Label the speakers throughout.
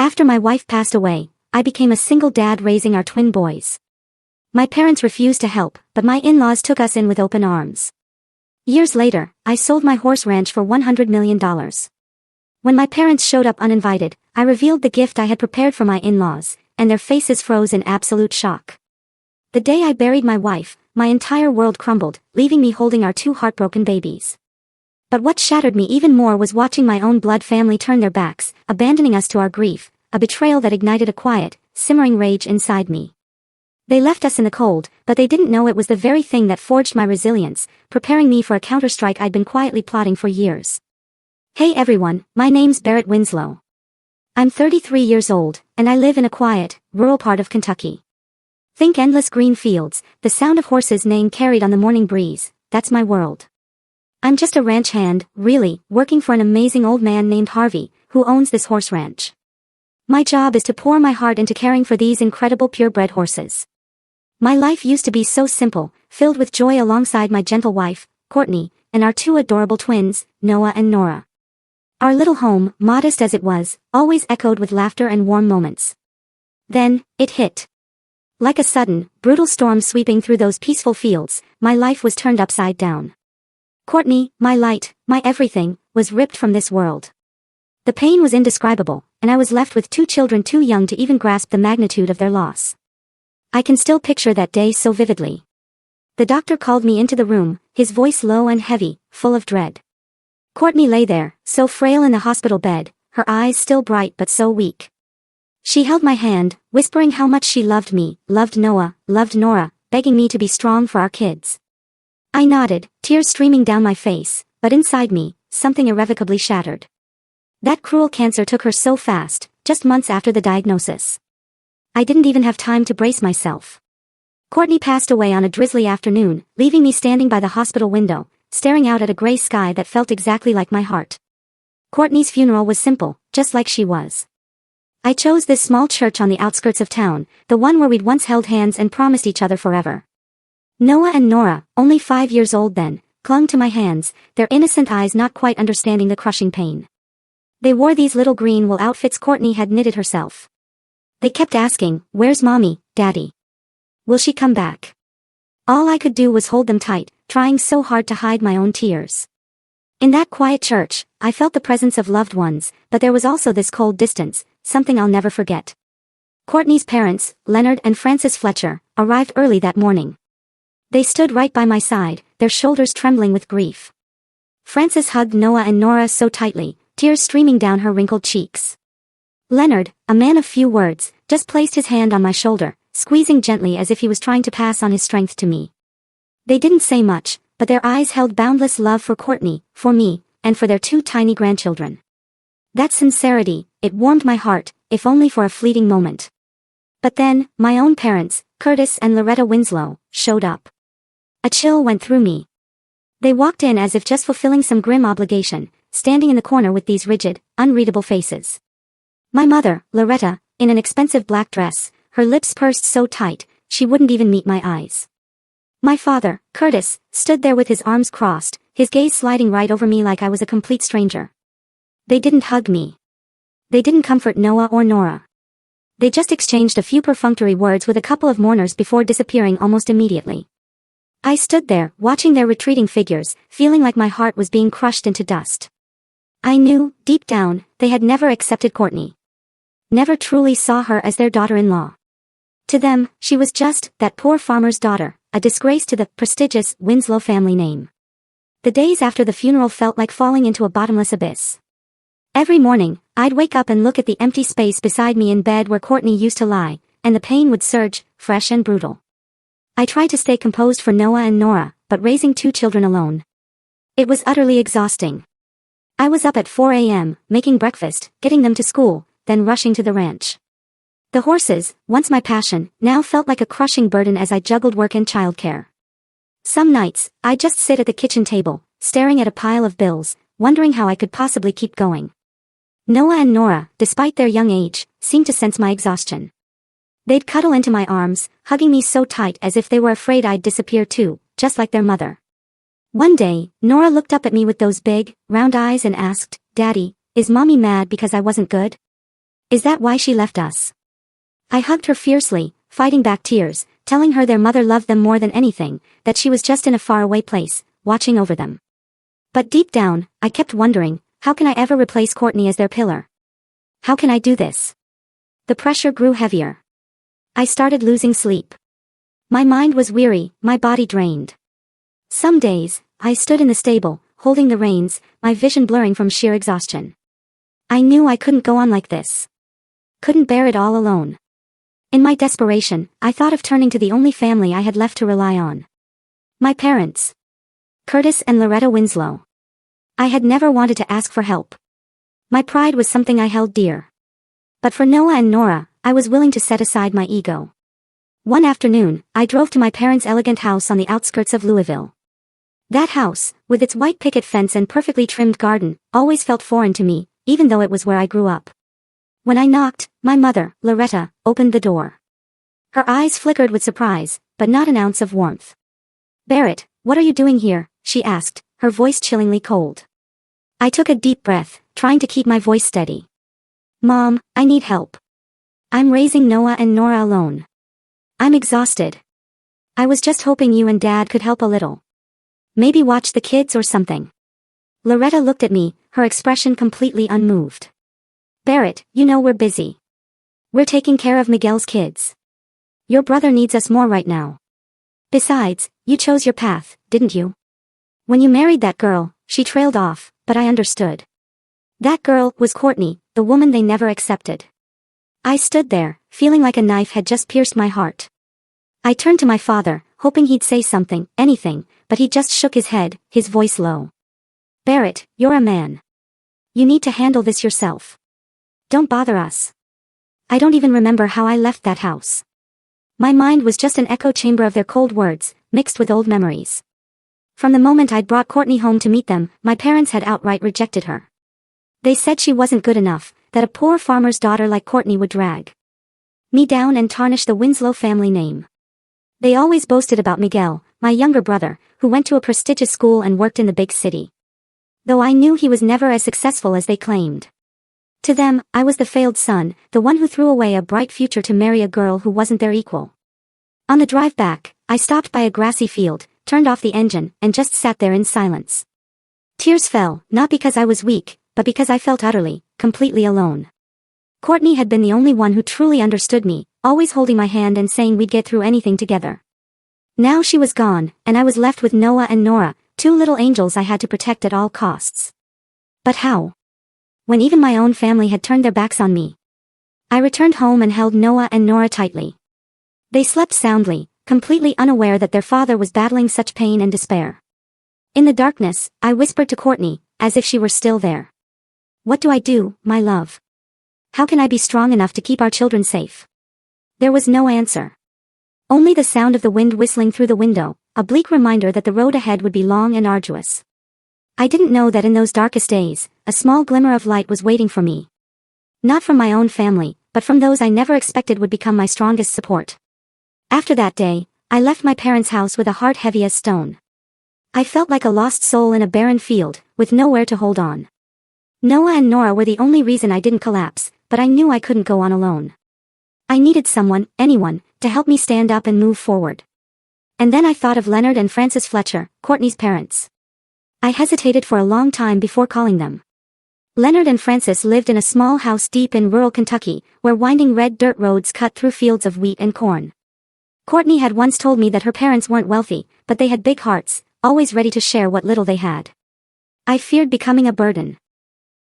Speaker 1: After my wife passed away, I became a single dad raising our twin boys. My parents refused to help, but my in-laws took us in with open arms. Years later, I sold my horse ranch for $100 million. When my parents showed up uninvited, I revealed the gift I had prepared for my in-laws, and their faces froze in absolute shock. The day I buried my wife, my entire world crumbled, leaving me holding our two heartbroken babies. But what shattered me even more was watching my own blood family turn their backs, abandoning us to our grief, a betrayal that ignited a quiet, simmering rage inside me. They left us in the cold, but they didn't know it was the very thing that forged my resilience, preparing me for a counterstrike I'd been quietly plotting for years. Hey everyone, my name's Barrett Winslow. I'm 33 years old, and I live in a quiet, rural part of Kentucky. Think endless green fields, the sound of horses neighing carried on the morning breeze, that's my world. I'm just a ranch hand, really, working for an amazing old man named Harvey, who owns this horse ranch. My job is to pour my heart into caring for these incredible purebred horses. My life used to be so simple, filled with joy alongside my gentle wife, Courtney, and our two adorable twins, Noah and Nora. Our little home, modest as it was, always echoed with laughter and warm moments. Then, it hit. Like a sudden, brutal storm sweeping through those peaceful fields, my life was turned upside down. Courtney, my light, my everything, was ripped from this world. The pain was indescribable, and I was left with two children too young to even grasp the magnitude of their loss. I can still picture that day so vividly. The doctor called me into the room, his voice low and heavy, full of dread. Courtney lay there, so frail in the hospital bed, her eyes still bright but so weak. She held my hand, whispering how much she loved me, loved Noah, loved Nora, begging me to be strong for our kids. I nodded, tears streaming down my face, but inside me, something irrevocably shattered. That cruel cancer took her so fast, just months after the diagnosis. I didn't even have time to brace myself. Courtney passed away on a drizzly afternoon, leaving me standing by the hospital window, staring out at a gray sky that felt exactly like my heart. Courtney's funeral was simple, just like she was. I chose this small church on the outskirts of town, the one where we'd once held hands and promised each other forever. Noah and Nora, only 5 years old then, clung to my hands, their innocent eyes not quite understanding the crushing pain. They wore these little green wool outfits Courtney had knitted herself. They kept asking, "Where's Mommy, Daddy? Will she come back?" All I could do was hold them tight, trying so hard to hide my own tears. In that quiet church, I felt the presence of loved ones, but there was also this cold distance, something I'll never forget. Courtney's parents, Leonard and Frances Fletcher, arrived early that morning. They stood right by my side, their shoulders trembling with grief. Frances hugged Noah and Nora so tightly, tears streaming down her wrinkled cheeks. Leonard, a man of few words, just placed his hand on my shoulder, squeezing gently as if he was trying to pass on his strength to me. They didn't say much, but their eyes held boundless love for Courtney, for me, and for their two tiny grandchildren. That sincerity, it warmed my heart, if only for a fleeting moment. But then, my own parents, Curtis and Loretta Winslow, showed up. A chill went through me. They walked in as if just fulfilling some grim obligation, standing in the corner with these rigid, unreadable faces. My mother, Loretta, in an expensive black dress, her lips pursed so tight, she wouldn't even meet my eyes. My father, Curtis, stood there with his arms crossed, his gaze sliding right over me like I was a complete stranger. They didn't hug me. They didn't comfort Noah or Nora. They just exchanged a few perfunctory words with a couple of mourners before disappearing almost immediately. I stood there, watching their retreating figures, feeling like my heart was being crushed into dust. I knew, deep down, they had never accepted Courtney. Never truly saw her as their daughter-in-law. To them, she was just that poor farmer's daughter, a disgrace to the prestigious Winslow family name. The days after the funeral felt like falling into a bottomless abyss. Every morning, I'd wake up and look at the empty space beside me in bed where Courtney used to lie, and the pain would surge, fresh and brutal. I tried to stay composed for Noah and Nora, but raising two children alone. It was utterly exhausting. I was up at 4 a.m., making breakfast, getting them to school, then rushing to the ranch. The horses, once my passion, now felt like a crushing burden as I juggled work and childcare. Some nights, I'd just sit at the kitchen table, staring at a pile of bills, wondering how I could possibly keep going. Noah and Nora, despite their young age, seemed to sense my exhaustion. They'd cuddle into my arms, hugging me so tight as if they were afraid I'd disappear too, just like their mother. One day, Nora looked up at me with those big, round eyes and asked, "Daddy, is Mommy mad because I wasn't good?" Is that why she left us? I hugged her fiercely, fighting back tears, telling her their mother loved them more than anything, that she was just in a faraway place, watching over them. But deep down, I kept wondering, how can I ever replace Courtney as their pillar? How can I do this? The pressure grew heavier. I started losing sleep. My mind was weary, my body drained. Some days, I stood in the stable, holding the reins, my vision blurring from sheer exhaustion. I knew I couldn't go on like this. Couldn't bear it all alone. In my desperation, I thought of turning to the only family I had left to rely on. My parents. Curtis and Loretta Winslow. I had never wanted to ask for help. My pride was something I held dear. But for Noah and Nora, I was willing to set aside my ego. One afternoon, I drove to my parents' elegant house on the outskirts of Louisville. That house, with its white picket fence and perfectly trimmed garden, always felt foreign to me, even though it was where I grew up. When I knocked, my mother, Loretta, opened the door. Her eyes flickered with surprise, but not an ounce of warmth. "Barrett, what are you doing here?" she asked, her voice chillingly cold. I took a deep breath, trying to keep my voice steady. "Mom, I need help. I'm raising Noah and Nora alone. I'm exhausted. I was just hoping you and Dad could help a little. Maybe watch the kids or something." Loretta looked at me, her expression completely unmoved. "Barrett, you know we're busy. We're taking care of Miguel's kids. Your brother needs us more right now. Besides, you chose your path, didn't you? When you married that girl," she trailed off, but I understood. That girl was Courtney, the woman they never accepted. I stood there, feeling like a knife had just pierced my heart. I turned to my father, hoping he'd say something, anything, but he just shook his head, his voice low. "Barrett, you're a man. You need to handle this yourself. Don't bother us." I don't even remember how I left that house. My mind was just an echo chamber of their cold words, mixed with old memories. From the moment I'd brought Courtney home to meet them, my parents had outright rejected her. They said she wasn't good enough, that a poor farmer's daughter like Courtney would drag me down and tarnish the Winslow family name. They always boasted about Miguel, my younger brother, who went to a prestigious school and worked in the big city. Though I knew he was never as successful as they claimed. To them, I was the failed son, the one who threw away a bright future to marry a girl who wasn't their equal. On the drive back, I stopped by a grassy field, turned off the engine, and just sat there in silence. Tears fell, not because I was weak, but because I felt utterly, completely alone. Courtney had been the only one who truly understood me, always holding my hand and saying we'd get through anything together. Now she was gone, and I was left with Noah and Nora, two little angels I had to protect at all costs. But how? When even my own family had turned their backs on me. I returned home and held Noah and Nora tightly. They slept soundly, completely unaware that their father was battling such pain and despair. In the darkness, I whispered to Courtney, as if she were still there. "What do I do, my love? How can I be strong enough to keep our children safe?" There was no answer. Only the sound of the wind whistling through the window, a bleak reminder that the road ahead would be long and arduous. I didn't know that in those darkest days, a small glimmer of light was waiting for me. Not from my own family, but from those I never expected would become my strongest support. After that day, I left my parents' house with a heart heavy as stone. I felt like a lost soul in a barren field, with nowhere to hold on. Noah and Nora were the only reason I didn't collapse, but I knew I couldn't go on alone. I needed someone, anyone, to help me stand up and move forward. And then I thought of Leonard and Frances Fletcher, Courtney's parents. I hesitated for a long time before calling them. Leonard and Frances lived in a small house deep in rural Kentucky, where winding red dirt roads cut through fields of wheat and corn. Courtney had once told me that her parents weren't wealthy, but they had big hearts, always ready to share what little they had. I feared becoming a burden.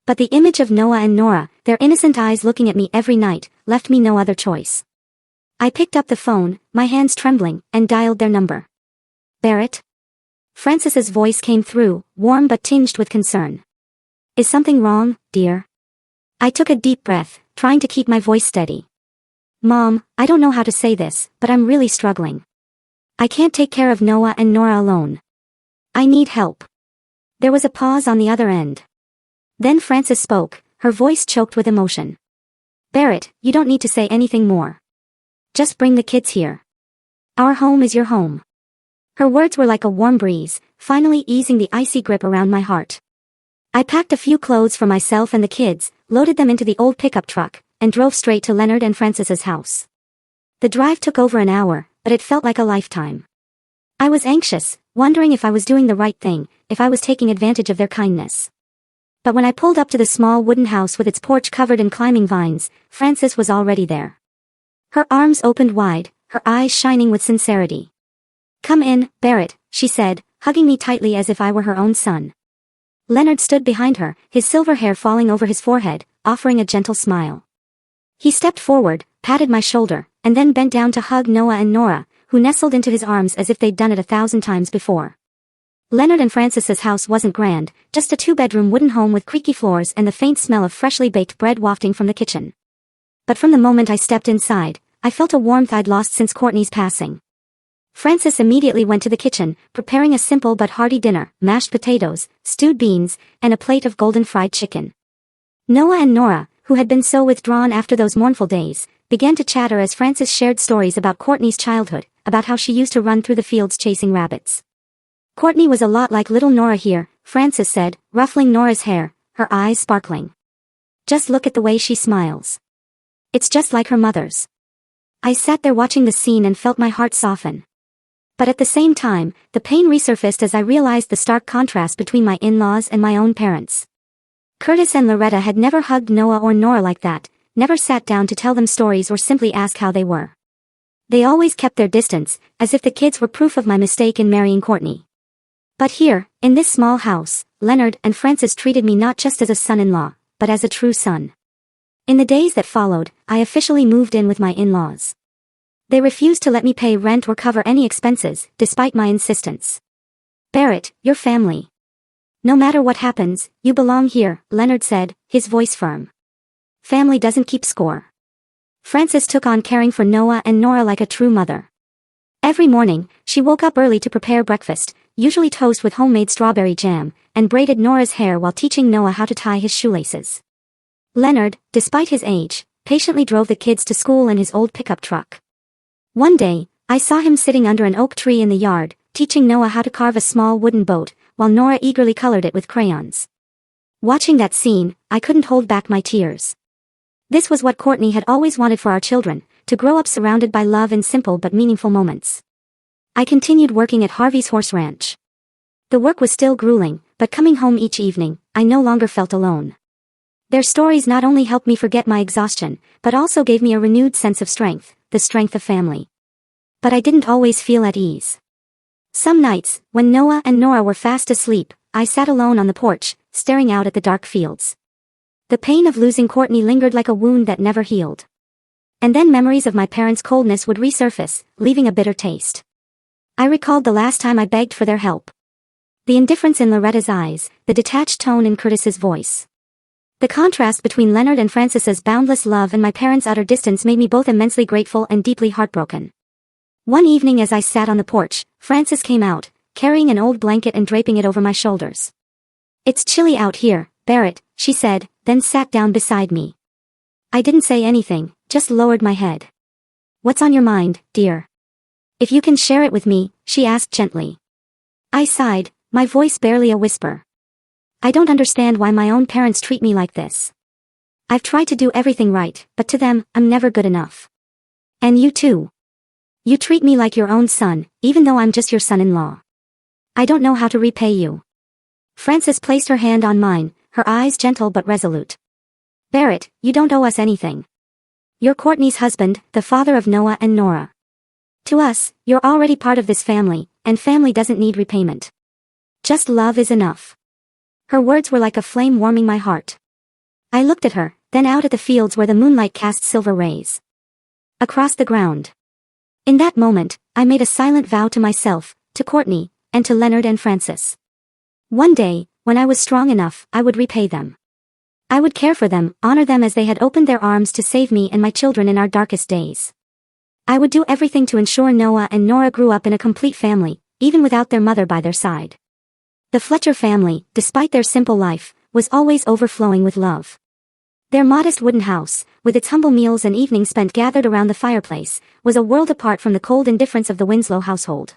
Speaker 1: But the image of Noah and Nora, their innocent eyes looking at me every night, left me no other choice. I picked up the phone, my hands trembling, and dialed their number. "Barrett?" Frances's voice came through, warm but tinged with concern. "Is something wrong, dear?" I took a deep breath, trying to keep my voice steady. "Mom, I don't know how to say this, but I'm really struggling. I can't take care of Noah and Nora alone. I need help." There was a pause on the other end. Then Frances spoke, her voice choked with emotion. "Barrett, you don't need to say anything more. Just bring the kids here. Our home is your home." Her words were like a warm breeze, finally easing the icy grip around my heart. I packed a few clothes for myself and the kids, loaded them into the old pickup truck, and drove straight to Leonard and Frances's house. The drive took over an hour, but it felt like a lifetime. I was anxious, wondering if I was doing the right thing, if I was taking advantage of their kindness. But when I pulled up to the small wooden house with its porch covered in climbing vines, Frances was already there. Her arms opened wide, her eyes shining with sincerity. "Come in, Barrett," she said, hugging me tightly as if I were her own son. Leonard stood behind her, his silver hair falling over his forehead, offering a gentle smile. He stepped forward, patted my shoulder, and then bent down to hug Noah and Nora, who nestled into his arms as if they'd done it 1,000 times before. Leonard and Frances's house wasn't grand, just a 2-bedroom wooden home with creaky floors and the faint smell of freshly baked bread wafting from the kitchen. But from the moment I stepped inside, I felt a warmth I'd lost since Courtney's passing. Frances immediately went to the kitchen, preparing a simple but hearty dinner: mashed potatoes, stewed beans, and a plate of golden fried chicken. Noah and Nora, who had been so withdrawn after those mournful days, began to chatter as Frances shared stories about Courtney's childhood, about how she used to run through the fields chasing rabbits. "Courtney was a lot like little Nora here," Frances said, ruffling Nora's hair, her eyes sparkling. "Just look at the way she smiles. It's just like her mother's." I sat there watching the scene and felt my heart soften. But at the same time, the pain resurfaced as I realized the stark contrast between my in-laws and my own parents. Curtis and Loretta had never hugged Noah or Nora like that, never sat down to tell them stories or simply ask how they were. They always kept their distance, as if the kids were proof of my mistake in marrying Courtney. But here, in this small house, Leonard and Frances treated me not just as a son-in-law, but as a true son. In the days that followed, I officially moved in with my in-laws. They refused to let me pay rent or cover any expenses, despite my insistence. "Barrett, you're family. No matter what happens, you belong here," Leonard said, his voice firm. "Family doesn't keep score." Frances took on caring for Noah and Nora like a true mother. Every morning, she woke up early to prepare breakfast, usually toast with homemade strawberry jam, and braided Nora's hair while teaching Noah how to tie his shoelaces. Leonard, despite his age, patiently drove the kids to school in his old pickup truck. One day, I saw him sitting under an oak tree in the yard, teaching Noah how to carve a small wooden boat, while Nora eagerly colored it with crayons. Watching that scene, I couldn't hold back my tears. This was what Courtney had always wanted for our children, to grow up surrounded by love in simple but meaningful moments. I continued working at Harvey's horse ranch. The work was still grueling, but coming home each evening, I no longer felt alone. Their stories not only helped me forget my exhaustion, but also gave me a renewed sense of strength, the strength of family. But I didn't always feel at ease. Some nights, when Noah and Nora were fast asleep, I sat alone on the porch, staring out at the dark fields. The pain of losing Courtney lingered like a wound that never healed. And then memories of my parents' coldness would resurface, leaving a bitter taste. I recalled the last time I begged for their help. The indifference in Loretta's eyes, the detached tone in Curtis's voice. The contrast between Leonard and Frances's boundless love and my parents' utter distance made me both immensely grateful and deeply heartbroken. One evening as I sat on the porch, Frances came out, carrying an old blanket and draping it over my shoulders. "It's chilly out here, Barrett," she said, then sat down beside me. I didn't say anything, just lowered my head. "What's on your mind, dear? If you can share it with me," she asked gently. I sighed, my voice barely a whisper. "I don't understand why my own parents treat me like this. I've tried to do everything right, but to them, I'm never good enough. And you too. You treat me like your own son, even though I'm just your son-in-law. I don't know how to repay you." Frances placed her hand on mine, her eyes gentle but resolute. "Barrett, you don't owe us anything. You're Courtney's husband, the father of Noah and Nora. To us, you're already part of this family, and family doesn't need repayment. Just love is enough." Her words were like a flame warming my heart. I looked at her, then out at the fields where the moonlight cast silver rays across the ground. In that moment, I made a silent vow to myself, to Courtney, and to Leonard and Frances. One day, when I was strong enough, I would repay them. I would care for them, honor them as they had opened their arms to save me and my children in our darkest days. I would do everything to ensure Noah and Nora grew up in a complete family, even without their mother by their side. The Fletcher family, despite their simple life, was always overflowing with love. Their modest wooden house, with its humble meals and evenings spent gathered around the fireplace, was a world apart from the cold indifference of the Winslow household.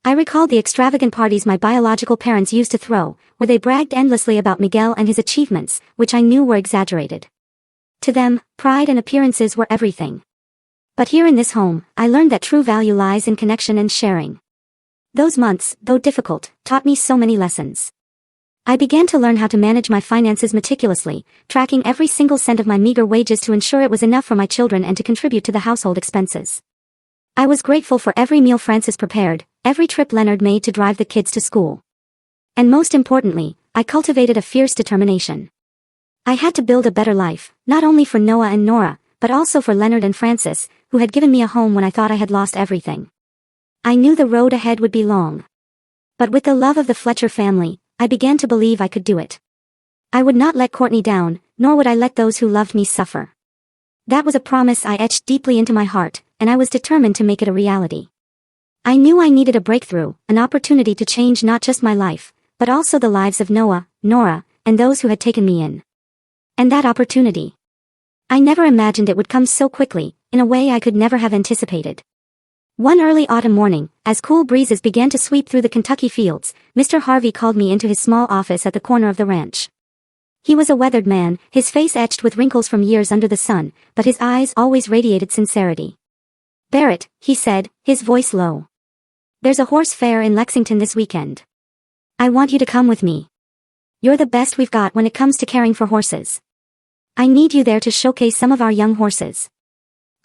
Speaker 1: I recalled the extravagant parties my biological parents used to throw, where they bragged endlessly about Miguel and his achievements, which I knew were exaggerated. To them, pride and appearances were everything. But here in this home, I learned that true value lies in connection and sharing. Those months, though difficult, taught me so many lessons. I began to learn how to manage my finances meticulously, tracking every single cent of my meager wages to ensure it was enough for my children and to contribute to the household expenses. I was grateful for every meal Francis prepared, every trip Leonard made to drive the kids to school. And most importantly, I cultivated a fierce determination. I had to build a better life, not only for Noah and Nora, but also for Leonard and Francis, who had given me a home when I thought I had lost everything. I knew the road ahead would be long. But with the love of the Fletcher family, I began to believe I could do it. I would not let Courtney down, nor would I let those who loved me suffer. That was a promise I etched deeply into my heart, and I was determined to make it a reality. I knew I needed a breakthrough, an opportunity to change not just my life, but also the lives of Noah, Nora, and those who had taken me in. And that opportunity. I never imagined it would come so quickly, in a way I could never have anticipated. One early autumn morning, as cool breezes began to sweep through the Kentucky fields, Mr. Harvey called me into his small office at the corner of the ranch. He was a weathered man, his face etched with wrinkles from years under the sun, but his eyes always radiated sincerity. "Barrett," he said, his voice low. "There's a horse fair in Lexington this weekend. I want you to come with me. You're the best we've got when it comes to caring for horses. I need you there to showcase some of our young horses."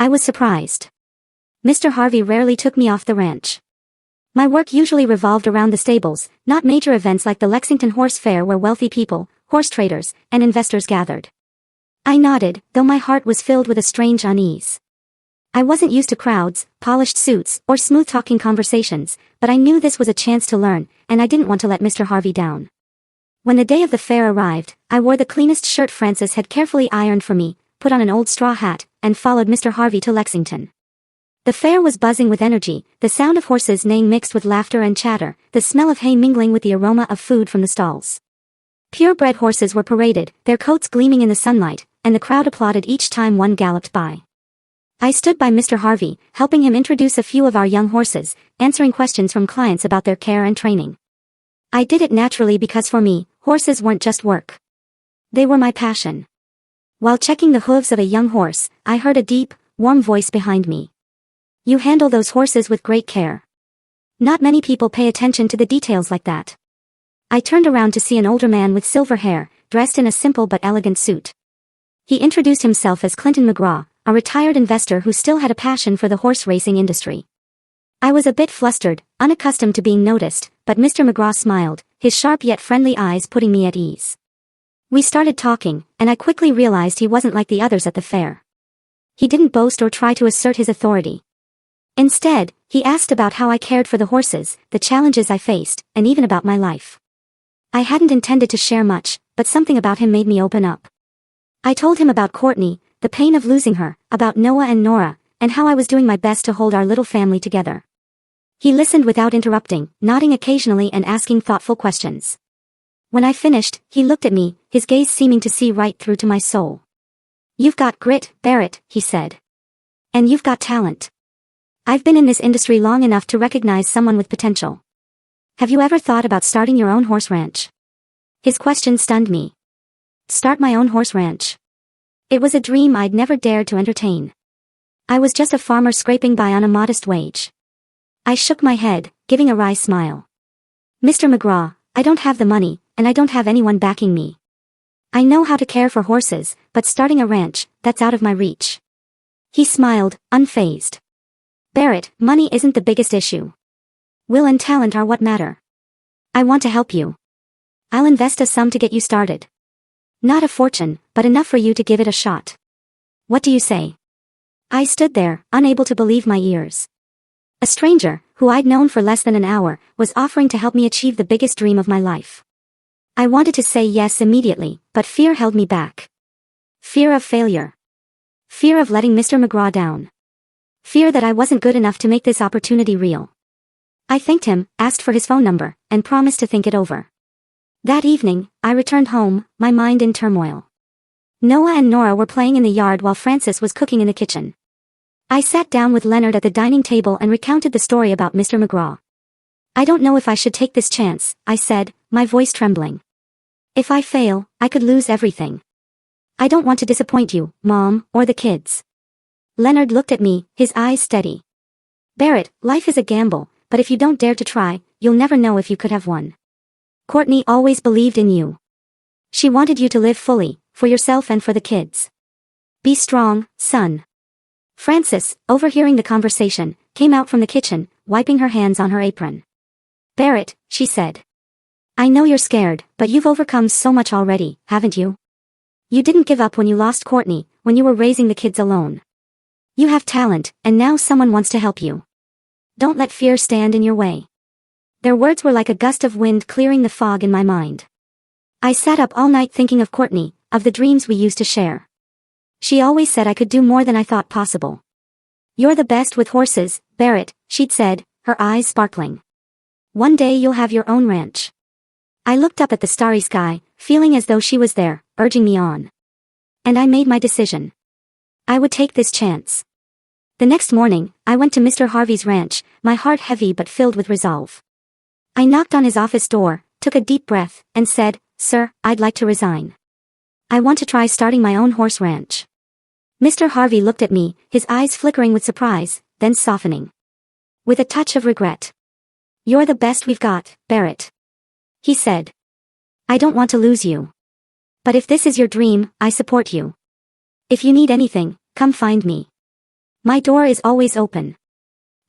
Speaker 1: I was surprised. Mr. Harvey rarely took me off the ranch. My work usually revolved around the stables, not major events like the Lexington Horse Fair where wealthy people, horse traders, and investors gathered. I nodded, though my heart was filled with a strange unease. I wasn't used to crowds, polished suits, or smooth-talking conversations, but I knew this was a chance to learn, and I didn't want to let Mr. Harvey down. When the day of the fair arrived, I wore the cleanest shirt Francis had carefully ironed for me, put on an old straw hat, and followed Mr. Harvey to Lexington. The fair was buzzing with energy, the sound of horses neighing mixed with laughter and chatter, the smell of hay mingling with the aroma of food from the stalls. Purebred horses were paraded, their coats gleaming in the sunlight, and the crowd applauded each time one galloped by. I stood by Mr. Harvey, helping him introduce a few of our young horses, answering questions from clients about their care and training. I did it naturally because for me, horses weren't just work. They were my passion. While checking the hooves of a young horse, I heard a deep, warm voice behind me. "You handle those horses with great care. Not many people pay attention to the details like that." I turned around to see an older man with silver hair, dressed in a simple but elegant suit. He introduced himself as Clinton McGraw, a retired investor who still had a passion for the horse racing industry. I was a bit flustered, unaccustomed to being noticed, but Mr. McGraw smiled, his sharp yet friendly eyes putting me at ease. We started talking, and I quickly realized he wasn't like the others at the fair. He didn't boast or try to assert his authority. Instead, he asked about how I cared for the horses, the challenges I faced, and even about my life. I hadn't intended to share much, but something about him made me open up. I told him about Courtney, the pain of losing her, about Noah and Nora, and how I was doing my best to hold our little family together. He listened without interrupting, nodding occasionally and asking thoughtful questions. When I finished, he looked at me, his gaze seeming to see right through to my soul. "You've got grit, Barrett," he said. "And you've got talent. I've been in this industry long enough to recognize someone with potential. Have you ever thought about starting your own horse ranch?" His question stunned me. Start my own horse ranch? It was a dream I'd never dared to entertain. I was just a farmer scraping by on a modest wage. I shook my head, giving a wry smile. "Mr. McGraw, I don't have the money, and I don't have anyone backing me. I know how to care for horses, but starting a ranch, that's out of my reach." He smiled, unfazed. "Barrett, money isn't the biggest issue. Will and talent are what matter. I want to help you. I'll invest a sum to get you started. Not a fortune, but enough for you to give it a shot. What do you say?" I stood there, unable to believe my ears. A stranger, who I'd known for less than an hour, was offering to help me achieve the biggest dream of my life. I wanted to say yes immediately, but fear held me back. Fear of failure. Fear of letting Mr. McGraw down. Fear that I wasn't good enough to make this opportunity real. I thanked him, asked for his phone number, and promised to think it over. That evening, I returned home, my mind in turmoil. Noah and Nora were playing in the yard while Francis was cooking in the kitchen. I sat down with Leonard at the dining table and recounted the story about Mr. McGraw. "I don't know if I should take this chance," I said, my voice trembling. "If I fail, I could lose everything. I don't want to disappoint you, Mom, or the kids. Leonard looked at me, his eyes steady. Barrett, life is a gamble, but if you don't dare to try, you'll never know if you could have won. Courtney always believed in you. She wanted you to live fully, for yourself and for the kids. Be strong, son. Frances, overhearing the conversation, came out from the kitchen, wiping her hands on her apron. Barrett, she said. I know you're scared, but you've overcome so much already, haven't you? You didn't give up when you lost Courtney, when you were raising the kids alone. You have talent, and now someone wants to help you. Don't let fear stand in your way. Their words were like a gust of wind clearing the fog in my mind. I sat up all night thinking of Courtney, of the dreams we used to share. She always said I could do more than I thought possible. You're the best with horses, Barrett, she'd said, her eyes sparkling. One day you'll have your own ranch. I looked up at the starry sky, feeling as though she was there, urging me on. And I made my decision. I would take this chance. The next morning, I went to Mr. Harvey's ranch, my heart heavy but filled with resolve. I knocked on his office door, took a deep breath, and said, Sir, I'd like to resign. I want to try starting my own horse ranch. Mr. Harvey looked at me, his eyes flickering with surprise, then softening. With a touch of regret. You're the best we've got, Barrett. He said. I don't want to lose you. But if this is your dream, I support you. If you need anything, come find me. My door is always open.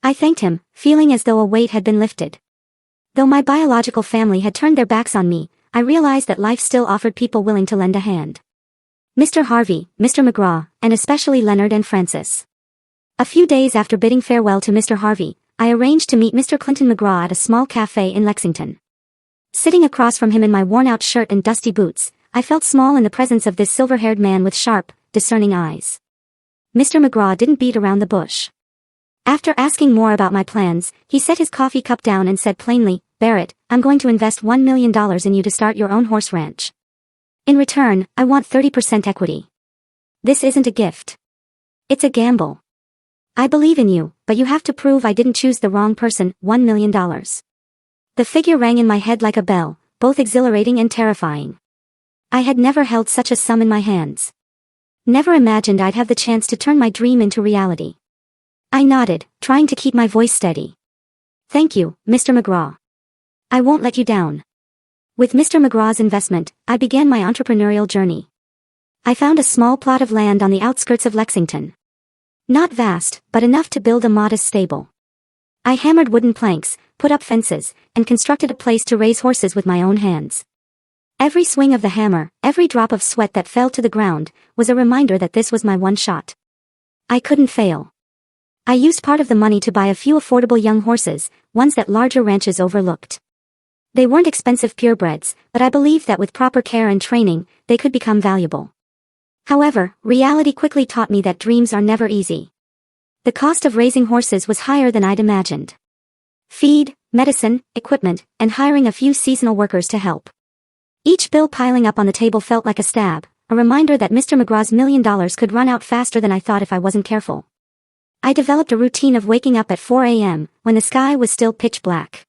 Speaker 1: I thanked him, feeling as though a weight had been lifted. Though my biological family had turned their backs on me, I realized that life still offered people willing to lend a hand. Mr. Harvey, Mr. McGraw, and especially Leonard and Frances. A few days after bidding farewell to Mr. Harvey, I arranged to meet Mr. Clinton McGraw at a small cafe in Lexington. Sitting across from him in my worn-out shirt and dusty boots, I felt small in the presence of this silver-haired man with sharp, discerning eyes. Mr. McGraw didn't beat around the bush. After asking more about my plans, he set his coffee cup down and said plainly, Barrett, I'm going to invest $1 million in you to start your own horse ranch. In return, I want 30% equity. This isn't a gift. It's a gamble. I believe in you, but you have to prove I didn't choose the wrong person, $1 million. The figure rang in my head like a bell, both exhilarating and terrifying. I had never held such a sum in my hands. Never imagined I'd have the chance to turn my dream into reality. I nodded, trying to keep my voice steady. Thank you, Mr. McGraw. I won't let you down. With Mr. McGraw's investment, I began my entrepreneurial journey. I found a small plot of land on the outskirts of Lexington. Not vast, but enough to build a modest stable. I hammered wooden planks, put up fences, and constructed a place to raise horses with my own hands. Every swing of the hammer, every drop of sweat that fell to the ground, was a reminder that this was my one shot. I couldn't fail. I used part of the money to buy a few affordable young horses, ones that larger ranches overlooked. They weren't expensive purebreds, but I believed that with proper care and training, they could become valuable. However, reality quickly taught me that dreams are never easy. The cost of raising horses was higher than I'd imagined. Feed, medicine, equipment, and hiring a few seasonal workers to help. Each bill piling up on the table felt like a stab, a reminder that Mr. McGraw's $1 million could run out faster than I thought if I wasn't careful. I developed a routine of waking up at 4 a.m., when the sky was still pitch black.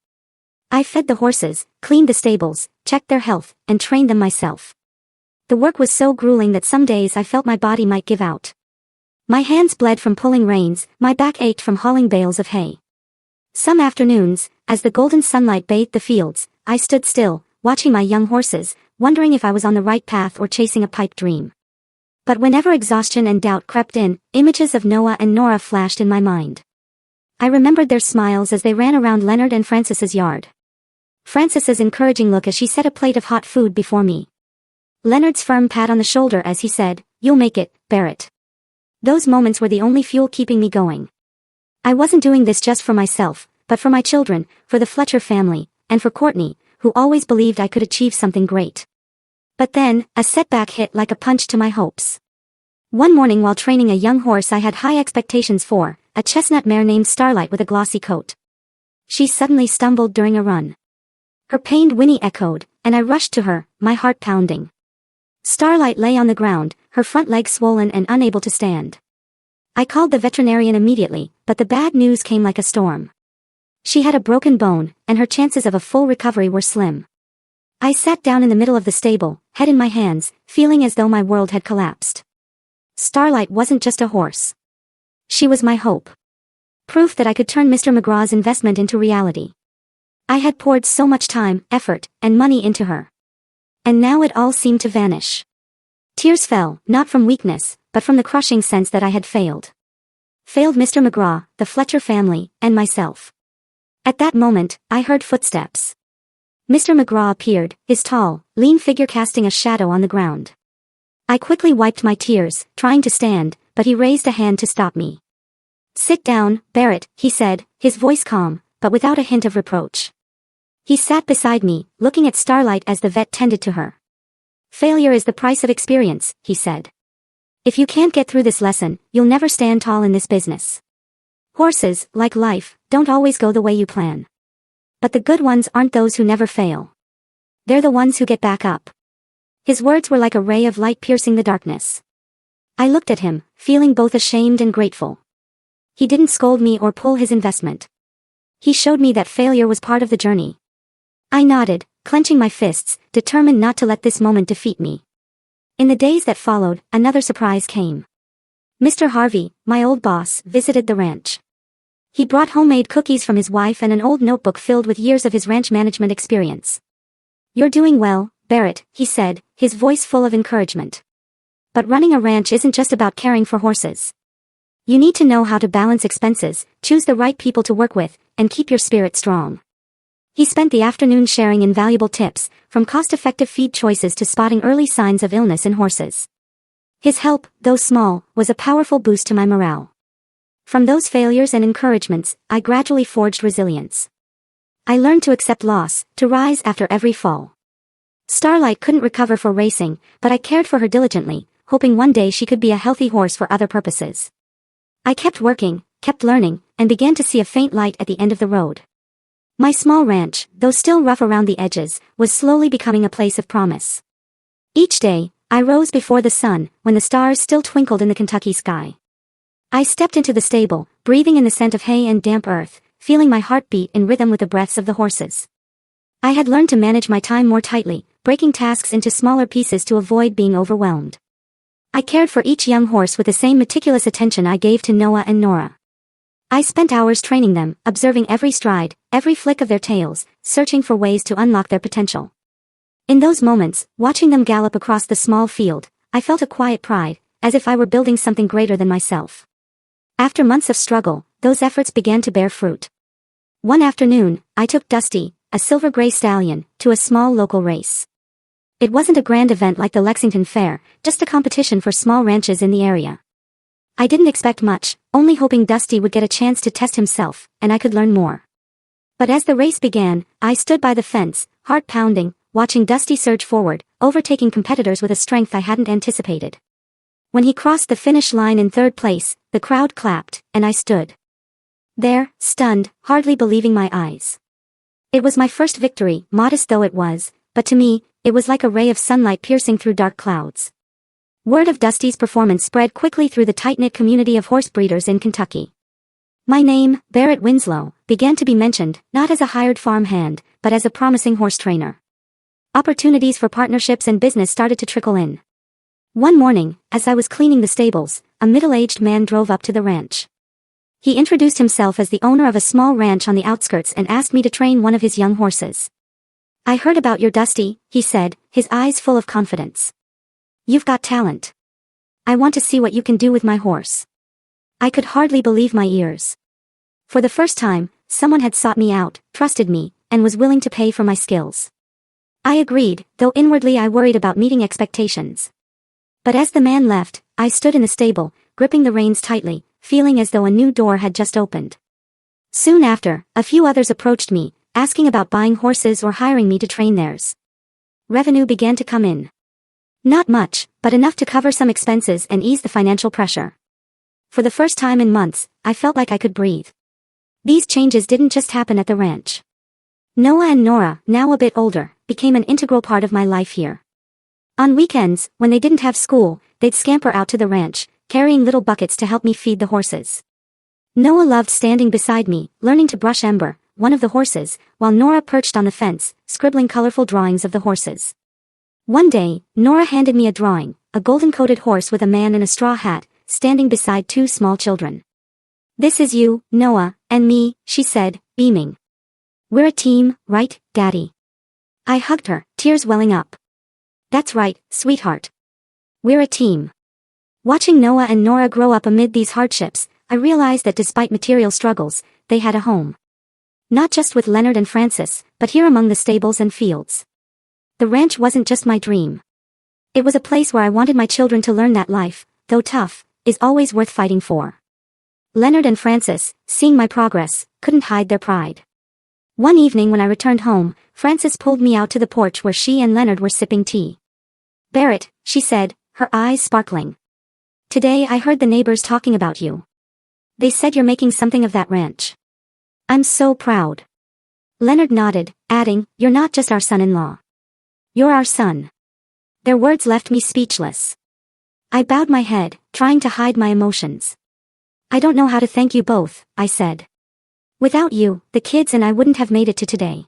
Speaker 1: I fed the horses, cleaned the stables, checked their health, and trained them myself. The work was so grueling that some days I felt my body might give out. My hands bled from pulling reins, my back ached from hauling bales of hay. Some afternoons, as the golden sunlight bathed the fields, I stood still, watching my young horses, wondering if I was on the right path or chasing a pipe dream. But whenever exhaustion and doubt crept in, images of Noah and Nora flashed in my mind. I remembered their smiles as they ran around Leonard and Frances's yard. Frances's encouraging look as she set a plate of hot food before me. Leonard's firm pat on the shoulder as he said, "You'll make it, Barrett." Those moments were the only fuel keeping me going. I wasn't doing this just for myself, but for my children, for the Fletcher family, and for Courtney, who always believed I could achieve something great. But then, a setback hit like a punch to my hopes. One morning while training a young horse I had high expectations for, a chestnut mare named Starlight with a glossy coat. She suddenly stumbled during a run. Her pained whinny echoed, and I rushed to her, my heart pounding. Starlight lay on the ground, her front legs swollen and unable to stand. I called the veterinarian immediately, but the bad news came like a storm. She had a broken bone, and her chances of a full recovery were slim. I sat down in the middle of the stable, head in my hands, feeling as though my world had collapsed. Starlight wasn't just a horse. She was my hope. Proof that I could turn Mr. McGraw's investment into reality. I had poured so much time, effort, and money into her. And now it all seemed to vanish. Tears fell, not from weakness, but from the crushing sense that I had failed. Failed Mr. McGraw, the Fletcher family, and myself. At that moment, I heard footsteps. Mr. McGraw appeared, his tall, lean figure casting a shadow on the ground. I quickly wiped my tears, trying to stand, but he raised a hand to stop me. "Sit down, Barrett," he said, his voice calm, but without a hint of reproach. He sat beside me, looking at Starlight as the vet tended to her. "Failure is the price of experience," he said. "If you can't get through this lesson, you'll never stand tall in this business. Horses, like life, don't always go the way you plan. But the good ones aren't those who never fail. They're the ones who get back up." His words were like a ray of light piercing the darkness. I looked at him, feeling both ashamed and grateful. He didn't scold me or pull his investment. He showed me that failure was part of the journey. I nodded, clenching my fists, determined not to let this moment defeat me. In the days that followed, another surprise came. Mr. Harvey, my old boss, visited the ranch. He brought homemade cookies from his wife and an old notebook filled with years of his ranch management experience. "You're doing well, Barrett," he said, his voice full of encouragement. "But running a ranch isn't just about caring for horses. You need to know how to balance expenses, choose the right people to work with, and keep your spirit strong." He spent the afternoon sharing invaluable tips, from cost-effective feed choices to spotting early signs of illness in horses. His help, though small, was a powerful boost to my morale. From those failures and encouragements, I gradually forged resilience. I learned to accept loss, to rise after every fall. Starlight couldn't recover for racing, but I cared for her diligently, hoping one day she could be a healthy horse for other purposes. I kept working, kept learning, and began to see a faint light at the end of the road. My small ranch, though still rough around the edges, was slowly becoming a place of promise. Each day, I rose before the sun, when the stars still twinkled in the Kentucky sky. I stepped into the stable, breathing in the scent of hay and damp earth, feeling my heart beat in rhythm with the breaths of the horses. I had learned to manage my time more tightly, breaking tasks into smaller pieces to avoid being overwhelmed. I cared for each young horse with the same meticulous attention I gave to Noah and Nora. I spent hours training them, observing every stride, every flick of their tails, searching for ways to unlock their potential. In those moments, watching them gallop across the small field, I felt a quiet pride, as if I were building something greater than myself. After months of struggle, those efforts began to bear fruit. One afternoon, I took Dusty, a silver-gray stallion, to a small local race. It wasn't a grand event like the Lexington Fair, just a competition for small ranches in the area. I didn't expect much, only hoping Dusty would get a chance to test himself, and I could learn more. But as the race began, I stood by the fence, heart pounding, watching Dusty surge forward, overtaking competitors with a strength I hadn't anticipated. When he crossed the finish line in third place, the crowd clapped, and I stood there, stunned, hardly believing my eyes. It was my first victory, modest though it was, but to me, it was like a ray of sunlight piercing through dark clouds. Word of Dusty's performance spread quickly through the tight-knit community of horse breeders in Kentucky. My name, Barrett Winslow, began to be mentioned, not as a hired farm hand, but as a promising horse trainer. Opportunities for partnerships and business started to trickle in. One morning, as I was cleaning the stables, a middle-aged man drove up to the ranch. He introduced himself as the owner of a small ranch on the outskirts and asked me to train one of his young horses. "I heard about your Dusty," he said, his eyes full of confidence. "You've got talent. I want to see what you can do with my horse." I could hardly believe my ears. For the first time, someone had sought me out, trusted me, and was willing to pay for my skills. I agreed, though inwardly I worried about meeting expectations. But as the man left, I stood in the stable, gripping the reins tightly, feeling as though a new door had just opened. Soon after, a few others approached me, asking about buying horses or hiring me to train theirs. Revenue began to come in. Not much, but enough to cover some expenses and ease the financial pressure. For the first time in months, I felt like I could breathe. These changes didn't just happen at the ranch. Noah and Nora, now a bit older, became an integral part of my life here. On weekends, when they didn't have school, they'd scamper out to the ranch, carrying little buckets to help me feed the horses. Noah loved standing beside me, learning to brush Ember, one of the horses, while Nora perched on the fence, scribbling colorful drawings of the horses. One day, Nora handed me a drawing, a golden-coated horse with a man in a straw hat, standing beside two small children. "This is you, Noah, and me," she said, beaming. "We're a team, right, Daddy?" I hugged her, tears welling up. "That's right, sweetheart. We're a team." Watching Noah and Nora grow up amid these hardships, I realized that despite material struggles, they had a home. Not just with Leonard and Francis, but here among the stables and fields. The ranch wasn't just my dream. It was a place where I wanted my children to learn that life, though tough, is always worth fighting for. Leonard and Francis, seeing my progress, couldn't hide their pride. One evening when I returned home, Francis pulled me out to the porch where she and Leonard were sipping tea. "Barrett," she said, her eyes sparkling. "Today I heard the neighbors talking about you. They said you're making something of that ranch. I'm so proud." Leonard nodded, adding, "You're not just our son-in-law. You're our son." Their words left me speechless. I bowed my head, trying to hide my emotions. "I don't know how to thank you both," I said. "Without you, the kids and I wouldn't have made it to today."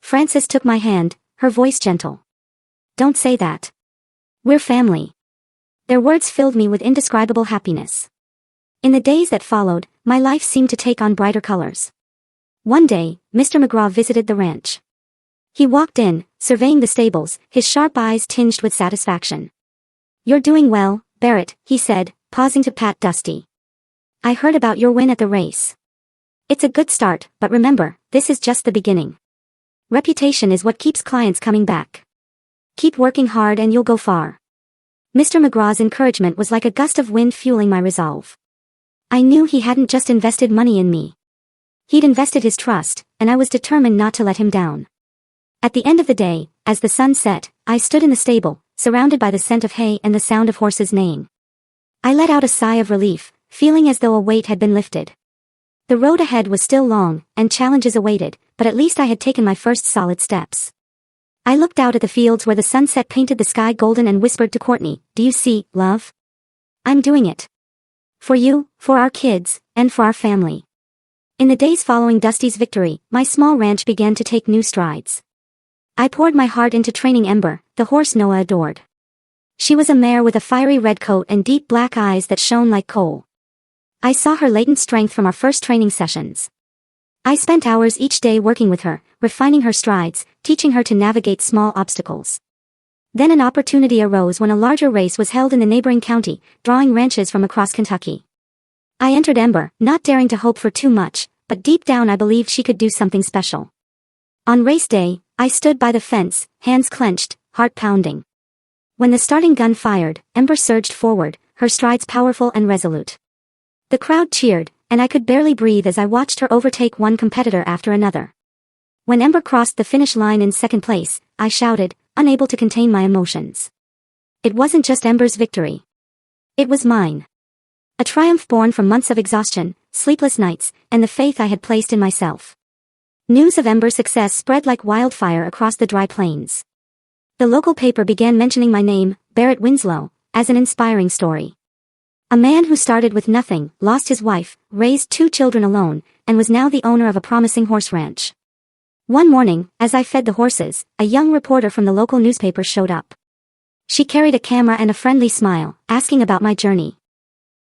Speaker 1: Frances took my hand, her voice gentle. "Don't say that. We're family." Their words filled me with indescribable happiness. In the days that followed, my life seemed to take on brighter colors. One day, Mr. McGraw visited the ranch. He walked in, surveying the stables, his sharp eyes tinged with satisfaction. "You're doing well, Barrett," he said, pausing to pat Dusty. "I heard about your win at the race. It's a good start, but remember, this is just the beginning. Reputation is what keeps clients coming back. Keep working hard and you'll go far." Mr. McGraw's encouragement was like a gust of wind fueling my resolve. I knew he hadn't just invested money in me. He'd invested his trust, and I was determined not to let him down. At the end of the day, as the sun set, I stood in the stable, surrounded by the scent of hay and the sound of horses neighing. I let out a sigh of relief, feeling as though a weight had been lifted. The road ahead was still long, and challenges awaited, but at least I had taken my first solid steps. I looked out at the fields where the sunset painted the sky golden and whispered to Courtney, "Do you see, love? I'm doing it. For you, for our kids, and for our family." In the days following Dusty's victory, my small ranch began to take new strides. I poured my heart into training Ember, the horse Noah adored. She was a mare with a fiery red coat and deep black eyes that shone like coal. I saw her latent strength from our first training sessions. I spent hours each day working with her, refining her strides, teaching her to navigate small obstacles. Then an opportunity arose when a larger race was held in the neighboring county, drawing ranches from across Kentucky. I entered Ember, not daring to hope for too much, but deep down I believed she could do something special. On race day, I stood by the fence, hands clenched, heart pounding. When the starting gun fired, Ember surged forward, her strides powerful and resolute. The crowd cheered, and I could barely breathe as I watched her overtake one competitor after another. When Ember crossed the finish line in second place, I shouted, unable to contain my emotions. It wasn't just Ember's victory. It was mine. A triumph born from months of exhaustion, sleepless nights, and the faith I had placed in myself. News of Ember's success spread like wildfire across the dry plains. The local paper began mentioning my name, Barrett Winslow, as an inspiring story. A man who started with nothing, lost his wife, raised 2 children alone, and was now the owner of a promising horse ranch. One morning, as I fed the horses, a young reporter from the local newspaper showed up. She carried a camera and a friendly smile, asking about my journey.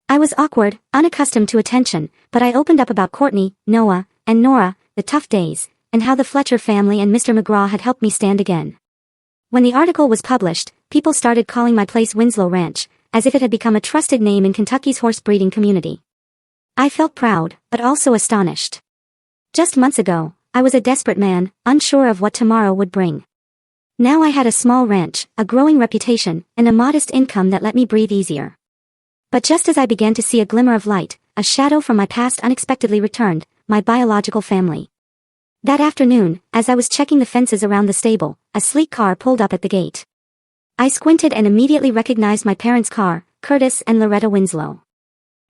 Speaker 1: I was awkward, unaccustomed to attention, but I opened up about Courtney, Noah, and Nora, the tough days, and how the Fletcher family and Mr. McGraw had helped me stand again. When the article was published, people started calling my place Winslow Ranch, as if it had become a trusted name in Kentucky's horse breeding community. I felt proud, but also astonished. Just months ago, I was a desperate man, unsure of what tomorrow would bring. Now I had a small ranch, a growing reputation, and a modest income that let me breathe easier. But just as I began to see a glimmer of light, a shadow from my past unexpectedly returned, my biological family. That afternoon, as I was checking the fences around the stable, a sleek car pulled up at the gate. I squinted and immediately recognized my parents' car, Curtis and Loretta Winslow.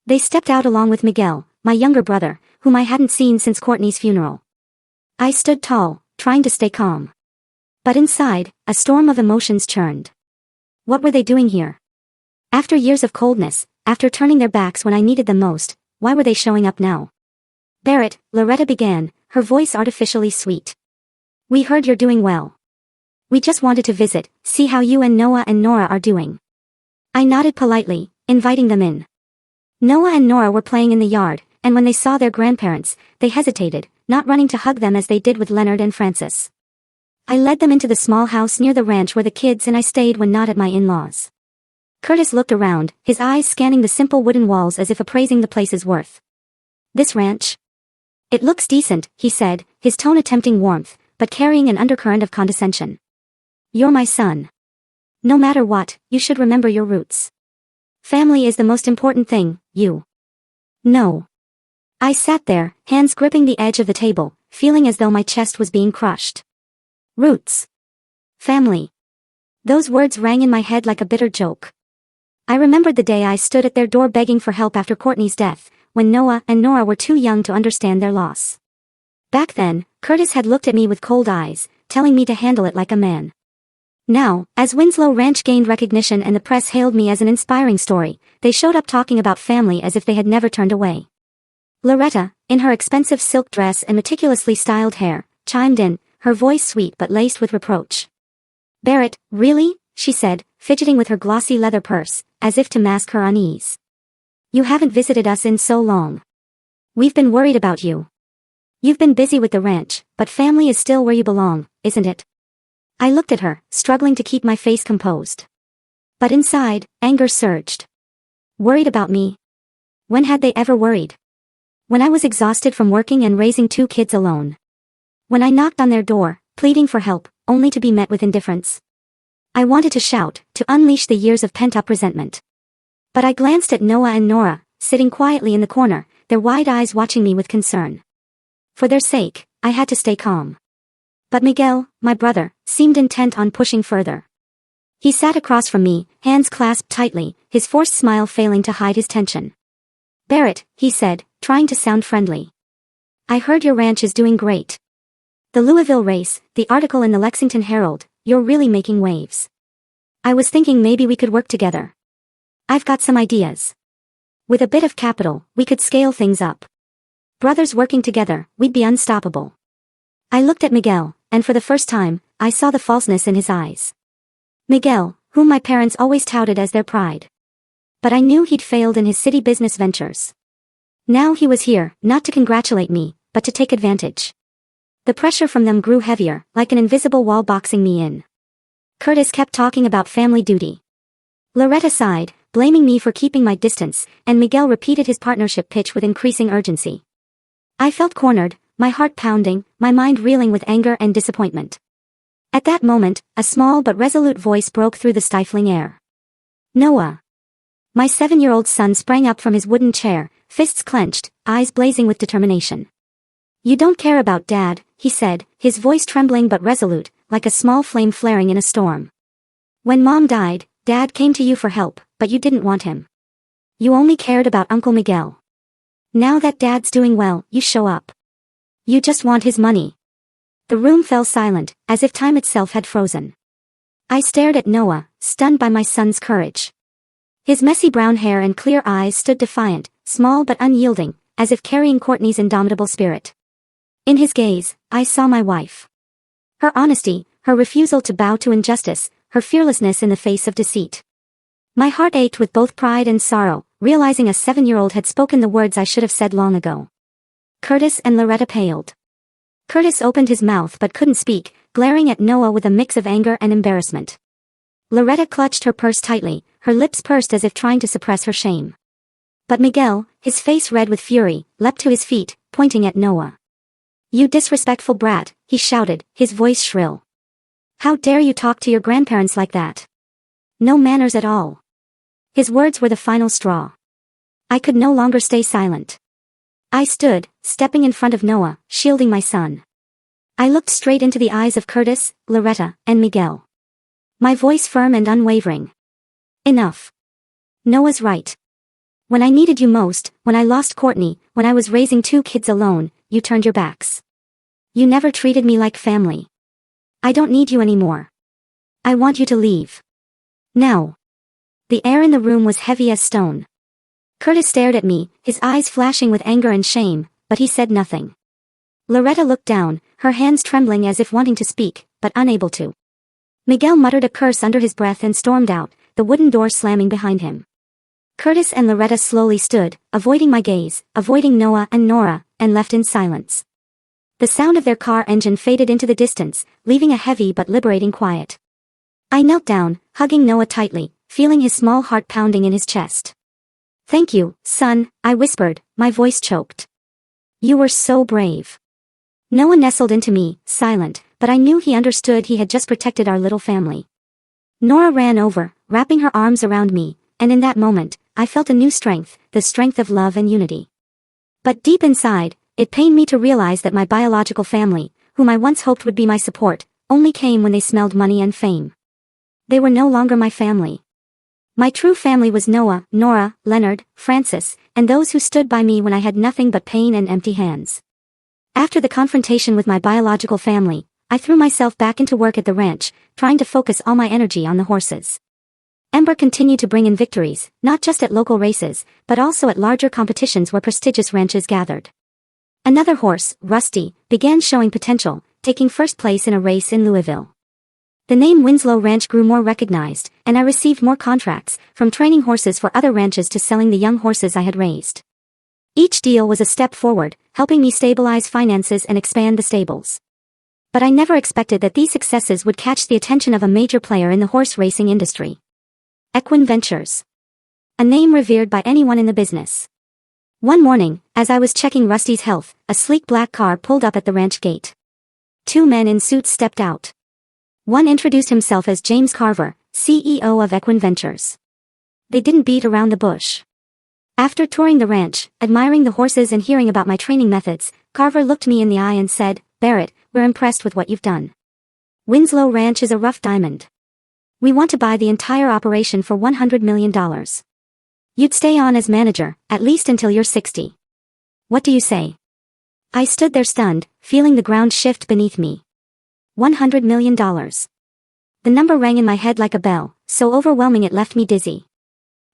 Speaker 1: They stepped out along with Miguel, my younger brother, whom I hadn't seen since Courtney's funeral. I stood tall, trying to stay calm. But inside, a storm of emotions churned. What were they doing here? After years of coldness, after turning their backs when I needed them most, why were they showing up now? "Barrett," Loretta began, her voice artificially sweet. "We heard you're doing well. We just wanted to visit, see how you and Noah and Nora are doing." I nodded politely, inviting them in. Noah and Nora were playing in the yard, and when they saw their grandparents, they hesitated, not running to hug them as they did with Leonard and Francis. I led them into the small house near the ranch where the kids and I stayed when not at my in-laws. Curtis looked around, his eyes scanning the simple wooden walls as if appraising the place's worth. "This ranch? It looks decent," he said, his tone attempting warmth, but carrying an undercurrent of condescension. "You're my son. No matter what, you should remember your roots. Family is the most important thing, you know." I sat there, hands gripping the edge of the table, feeling as though my chest was being crushed. Roots. Family. Those words rang in my head like a bitter joke. I remembered the day I stood at their door begging for help after Courtney's death, when Noah and Nora were too young to understand their loss. Back then, Curtis had looked at me with cold eyes, telling me to handle it like a man. Now, as Winslow Ranch gained recognition and the press hailed me as an inspiring story, they showed up talking about family as if they had never turned away. Loretta, in her expensive silk dress and meticulously styled hair, chimed in, her voice sweet but laced with reproach. "Barrett, really?" she said, fidgeting with her glossy leather purse, as if to mask her unease. "You haven't visited us in so long. We've been worried about you. You've been busy with the ranch, but family is still where you belong, isn't it?" I looked at her, struggling to keep my face composed. But inside, anger surged. Worried about me? When had they ever worried? When I was exhausted from working and raising 2 kids alone. When I knocked on their door, pleading for help, only to be met with indifference. I wanted to shout, to unleash the years of pent-up resentment. But I glanced at Noah and Nora, sitting quietly in the corner, their wide eyes watching me with concern. For their sake, I had to stay calm. But Miguel, my brother, seemed intent on pushing further. He sat across from me, hands clasped tightly, his forced smile failing to hide his tension. "Barrett," he said, trying to sound friendly. "I heard your ranch is doing great. The Louisville race, the article in the Lexington Herald, you're really making waves. I was thinking maybe we could work together. I've got some ideas. With a bit of capital, we could scale things up. Brothers working together, we'd be unstoppable." I looked at Miguel, and for the first time, I saw the falseness in his eyes. Miguel, whom my parents always touted as their pride. But I knew he'd failed in his city business ventures. Now he was here, not to congratulate me, but to take advantage. The pressure from them grew heavier, like an invisible wall boxing me in. Curtis kept talking about family duty. Loretta sighed, blaming me for keeping my distance, and Miguel repeated his partnership pitch with increasing urgency. I felt cornered, my heart pounding, my mind reeling with anger and disappointment. At that moment, a small but resolute voice broke through the stifling air. "Noah." My 7-year-old son sprang up from his wooden chair, fists clenched, eyes blazing with determination. "You don't care about Dad," he said, his voice trembling but resolute, like a small flame flaring in a storm. "When Mom died, Dad came to you for help, but you didn't want him. You only cared about Uncle Miguel. Now that Dad's doing well, you show up. You just want his money." The room fell silent, as if time itself had frozen. I stared at Noah, stunned by my son's courage. His messy brown hair and clear eyes stood defiant, small but unyielding, as if carrying Courtney's indomitable spirit. In his gaze, I saw my wife. Her honesty, her refusal to bow to injustice, her fearlessness in the face of deceit. My heart ached with both pride and sorrow, realizing a 7-year-old had spoken the words I should have said long ago. Curtis and Loretta paled. Curtis opened his mouth but couldn't speak, glaring at Noah with a mix of anger and embarrassment. Loretta clutched her purse tightly, her lips pursed as if trying to suppress her shame. But Miguel, his face red with fury, leapt to his feet, pointing at Noah. "You disrespectful brat," he shouted, his voice shrill. "How dare you talk to your grandparents like that? No manners at all." His words were the final straw. I could no longer stay silent. I stood, stepping in front of Noah, shielding my son. I looked straight into the eyes of Curtis, Loretta, and Miguel. My voice firm and unwavering. "Enough. Noah's right. When I needed you most, when I lost Courtney, when I was raising 2 kids alone, you turned your backs. You never treated me like family. I don't need you anymore. I want you to leave. Now." The air in the room was heavy as stone. Curtis stared at me, his eyes flashing with anger and shame, but he said nothing. Loretta looked down, her hands trembling as if wanting to speak, but unable to. Miguel muttered a curse under his breath and stormed out, the wooden door slamming behind him. Curtis and Loretta slowly stood, avoiding my gaze, avoiding Noah and Nora, and left in silence. The sound of their car engine faded into the distance, leaving a heavy but liberating quiet. I knelt down, hugging Noah tightly, feeling his small heart pounding in his chest. "Thank you, son," I whispered, my voice choked. "You were so brave." Noah nestled into me, silent, but I knew he understood he had just protected our little family. Nora ran over, wrapping her arms around me, and in that moment, I felt a new strength, the strength of love and unity. But deep inside, it pained me to realize that my biological family, whom I once hoped would be my support, only came when they smelled money and fame. They were no longer my family. My true family was Noah, Nora, Leonard, Francis, and those who stood by me when I had nothing but pain and empty hands. After the confrontation with my biological family, I threw myself back into work at the ranch, trying to focus all my energy on the horses. Ember continued to bring in victories, not just at local races, but also at larger competitions where prestigious ranches gathered. Another horse, Rusty, began showing potential, taking first place in a race in Louisville. The name Winslow Ranch grew more recognized, and I received more contracts, from training horses for other ranches to selling the young horses I had raised. Each deal was a step forward, helping me stabilize finances and expand the stables. But I never expected that these successes would catch the attention of a major player in the horse racing industry. Equine Ventures. A name revered by anyone in the business. One morning, as I was checking Rusty's health, a sleek black car pulled up at the ranch gate. Two men in suits stepped out. One introduced himself as James Carver, CEO of Equine Ventures. They didn't beat around the bush. After touring the ranch, admiring the horses and hearing about my training methods, Carver looked me in the eye and said, "Barrett, we're impressed with what you've done. Winslow Ranch is a rough diamond. We want to buy the entire operation for $100 million. You'd stay on as manager, at least until you're 60. What do you say?" I stood there stunned, feeling the ground shift beneath me. $100 million. The number rang in my head like a bell, so overwhelming it left me dizzy.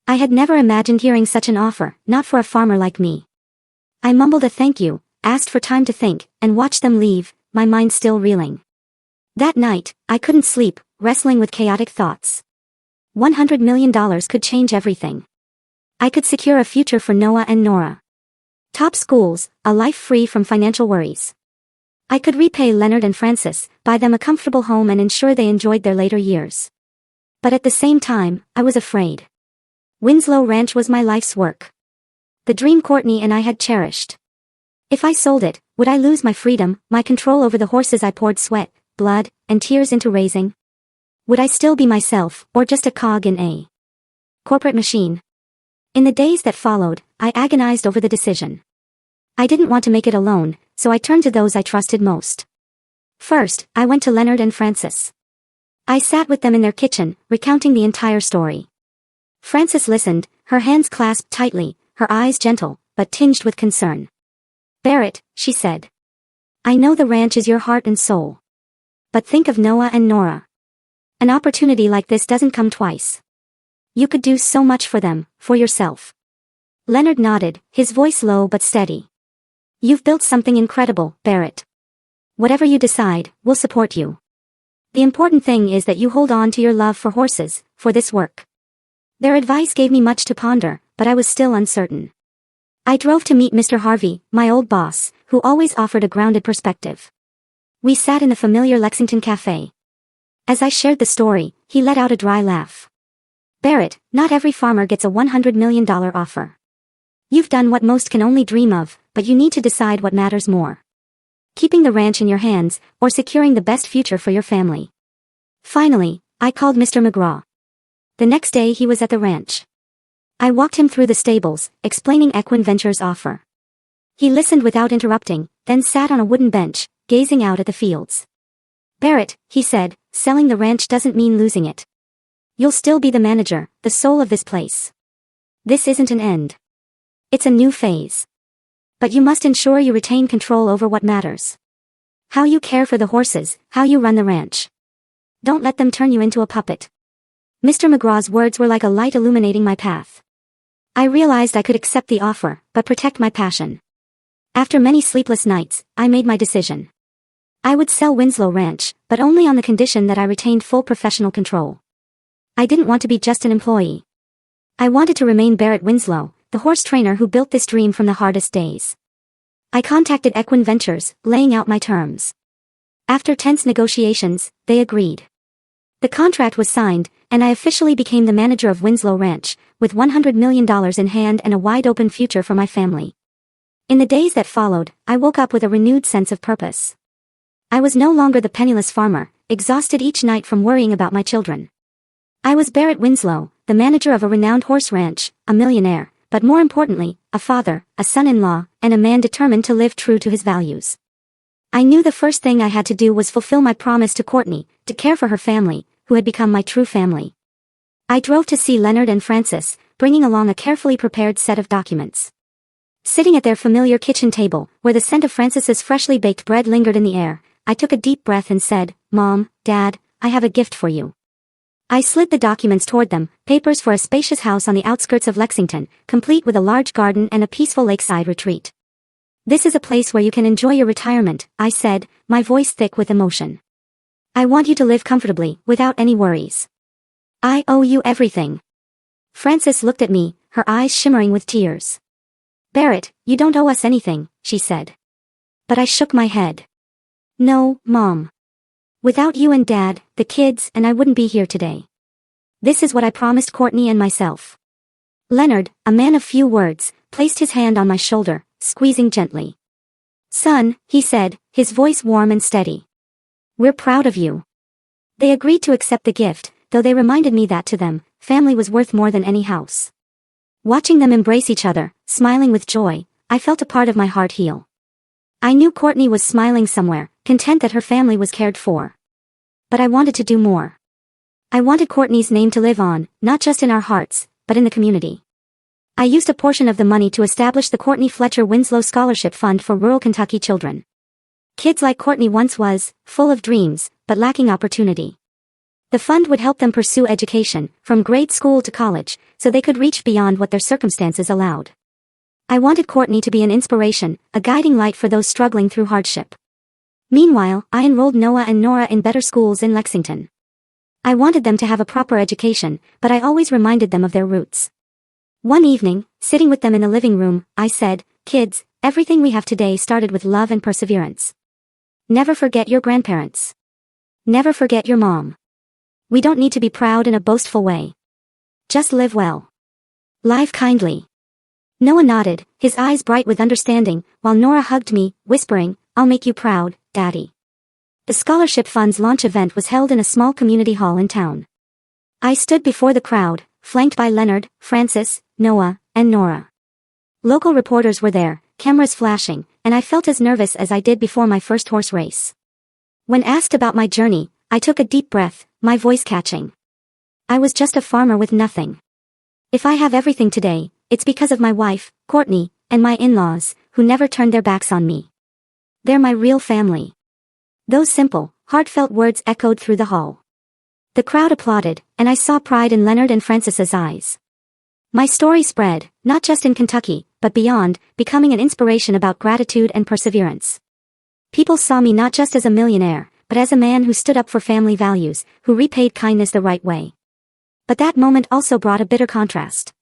Speaker 1: I had never imagined hearing such an offer, not for a farmer like me. I mumbled a thank you, asked for time to think, and watched them leave, my mind still reeling. That night, I couldn't sleep, wrestling with chaotic thoughts. $100 million could change everything. I could secure a future for Noah and Nora. Top schools, a life free from financial worries. I could repay Leonard and Francis, buy them a comfortable home and ensure they enjoyed their later years. But at the same time, I was afraid. Winslow Ranch was my life's work. The dream Courtney and I had cherished. If I sold it, would I lose my freedom, my control over the horses I poured sweat, blood, and tears into raising? Would I still be myself, or just a cog in a corporate machine? In the days that followed, I agonized over the decision. I didn't want to make it alone, so I turned to those I trusted most. First, I went to Leonard and Francis. I sat with them in their kitchen, recounting the entire story. Frances listened, her hands clasped tightly, her eyes gentle, but tinged with concern. "Barrett," she said. "I know the ranch is your heart and soul. But think of Noah and Nora. An opportunity like this doesn't come twice. You could do so much for them, for yourself." Leonard nodded, his voice low but steady. "You've built something incredible, Barrett. Whatever you decide, we'll support you. The important thing is that you hold on to your love for horses, for this work." Their advice gave me much to ponder, but I was still uncertain. I drove to meet Mr. Harvey, my old boss, who always offered a grounded perspective. We sat in the familiar Lexington cafe. As I shared the story, he let out a dry laugh. "Barrett, not every farmer gets a $100 million offer. You've done what most can only dream of, but you need to decide what matters more. Keeping the ranch in your hands, or securing the best future for your family." Finally, I called Mr. McGraw. The next day he was at the ranch. I walked him through the stables, explaining Equine Ventures' offer. He listened without interrupting, then sat on a wooden bench, gazing out at the fields. "Barrett," he said, "selling the ranch doesn't mean losing it. You'll still be the manager, the soul of this place. This isn't an end. It's a new phase. But you must ensure you retain control over what matters. How you care for the horses, how you run the ranch. Don't let them turn you into a puppet." Mr. McGraw's words were like a light illuminating my path. I realized I could accept the offer, but protect my passion. After many sleepless nights, I made my decision. I would sell Winslow Ranch, but only on the condition that I retained full professional control. I didn't want to be just an employee. I wanted to remain Barrett Winslow, the horse trainer who built this dream from the hardest days. I contacted Equine Ventures, laying out my terms. After tense negotiations, they agreed. The contract was signed, and I officially became the manager of Winslow Ranch, with $100 million in hand and a wide-open future for my family. In the days that followed, I woke up with a renewed sense of purpose. I was no longer the penniless farmer, exhausted each night from worrying about my children. I was Barrett Winslow, the manager of a renowned horse ranch, a millionaire, but more importantly, a father, a son-in-law, and a man determined to live true to his values. I knew the first thing I had to do was fulfill my promise to Courtney, to care for her family, who had become my true family. I drove to see Leonard and Francis, bringing along a carefully prepared set of documents. Sitting at their familiar kitchen table, where the scent of Francis's freshly baked bread lingered in the air, I took a deep breath and said, "Mom, Dad, I have a gift for you." I slid the documents toward them, papers for a spacious house on the outskirts of Lexington, complete with a large garden and a peaceful lakeside retreat. "This is a place where you can enjoy your retirement," I said, my voice thick with emotion. "I want you to live comfortably, without any worries. I owe you everything." Frances looked at me, her eyes shimmering with tears. "Barrett, you don't owe us anything," she said. But I shook my head. "No, Mom. Without you and Dad, the kids, and I wouldn't be here today. This is what I promised Courtney and myself." Leonard, a man of few words, placed his hand on my shoulder, squeezing gently. "Son," he said, his voice warm and steady. "We're proud of you." They agreed to accept the gift, though they reminded me that to them, family was worth more than any house. Watching them embrace each other, smiling with joy, I felt a part of my heart heal. I knew Courtney was smiling somewhere, content that her family was cared for. But I wanted to do more. I wanted Courtney's name to live on, not just in our hearts, but in the community. I used a portion of the money to establish the Courtney Fletcher Winslow Scholarship Fund for rural Kentucky children. Kids like Courtney once was, full of dreams, but lacking opportunity. The fund would help them pursue education, from grade school to college, so they could reach beyond what their circumstances allowed. I wanted Courtney to be an inspiration, a guiding light for those struggling through hardship. Meanwhile, I enrolled Noah and Nora in better schools in Lexington. I wanted them to have a proper education, but I always reminded them of their roots. One evening, sitting with them in the living room, I said, "Kids, everything we have today started with love and perseverance. Never forget your grandparents. Never forget your mom. We don't need to be proud in a boastful way. Just live well. Live kindly." Noah nodded, his eyes bright with understanding, while Nora hugged me, whispering, "I'll make you proud, Daddy." The scholarship fund's launch event was held in a small community hall in town. I stood before the crowd, flanked by Leonard, Francis, Noah, and Nora. Local reporters were there, cameras flashing, and I felt as nervous as I did before my first horse race. When asked about my journey, I took a deep breath, my voice catching. I was just a farmer with nothing. If I have everything today, it's because of my wife, Courtney, and my in-laws, who never turned their backs on me. They're my real family. Those simple, heartfelt words echoed through the hall. The crowd applauded, and I saw pride in Leonard and Francis's eyes. My story spread, not just in Kentucky, but beyond, becoming an inspiration about gratitude and perseverance. People saw me not just as a millionaire, but as a man who stood up for family values, who repaid kindness the right way. But that moment also brought a bitter contrast.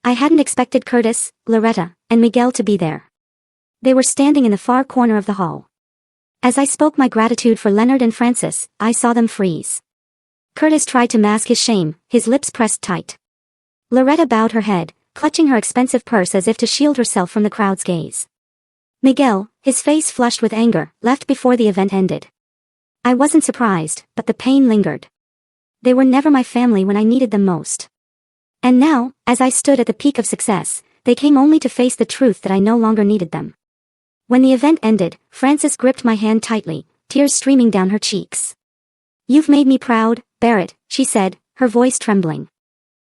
Speaker 1: I hadn't expected Curtis, Loretta, and Miguel to be there. They were standing in the far corner of the hall. As I spoke my gratitude for Leonard and Francis, I saw them freeze. Curtis tried to mask his shame, his lips pressed tight. Loretta bowed her head, clutching her expensive purse as if to shield herself from the crowd's gaze. Miguel, his face flushed with anger, left before the event ended. I wasn't surprised, but the pain lingered. They were never my family when I needed them most. And now, as I stood at the peak of success, they came only to face the truth that I no longer needed them. When the event ended, Frances gripped my hand tightly, tears streaming down her cheeks. "You've made me proud, Barrett," she said, her voice trembling.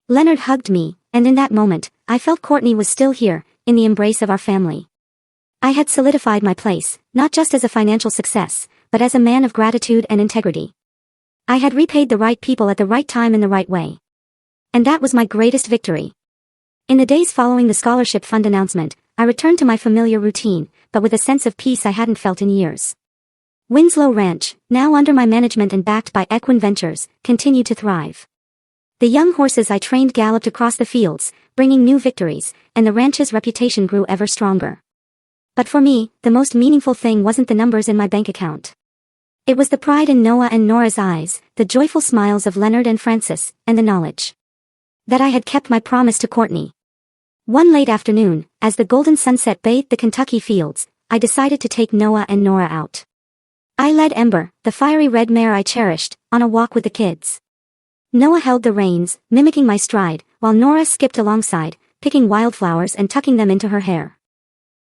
Speaker 1: Leonard hugged me, and in that moment, I felt Courtney was still here, in the embrace of our family. I had solidified my place, not just as a financial success, but as a man of gratitude and integrity. I had repaid the right people at the right time in the right way. And that was my greatest victory. In the days following the scholarship fund announcement, I returned to my familiar routine, but with a sense of peace I hadn't felt in years. Winslow Ranch, now under my management and backed by Equine Ventures, continued to thrive. The young horses I trained galloped across the fields, bringing new victories, and the ranch's reputation grew ever stronger. But for me, the most meaningful thing wasn't the numbers in my bank account. It was the pride in Noah and Nora's eyes, the joyful smiles of Leonard and Francis, and the knowledge that I had kept my promise to Courtney. One late afternoon, as the golden sunset bathed the Kentucky fields, I decided to take Noah and Nora out. I led Ember, the fiery red mare I cherished, on a walk with the kids. Noah held the reins, mimicking my stride, while Nora skipped alongside, picking wildflowers and tucking them into her hair.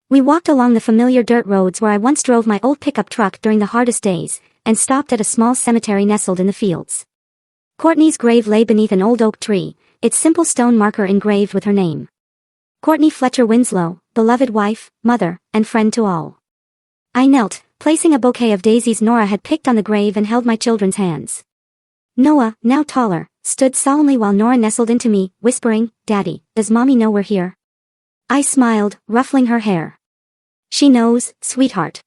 Speaker 1: We walked along the familiar dirt roads where I once drove my old pickup truck during the hardest days, and stopped at a small cemetery nestled in the fields. Courtney's grave lay beneath an old oak tree, its simple stone marker engraved with her name. Courtney Fletcher Winslow, beloved wife, mother, and friend to all. I knelt, placing a bouquet of daisies Nora had picked on the grave and held my children's hands. Noah, now taller, stood solemnly while Nora nestled into me, whispering, "Daddy, does Mommy know we're here?" I smiled, ruffling her hair. "She knows, sweetheart.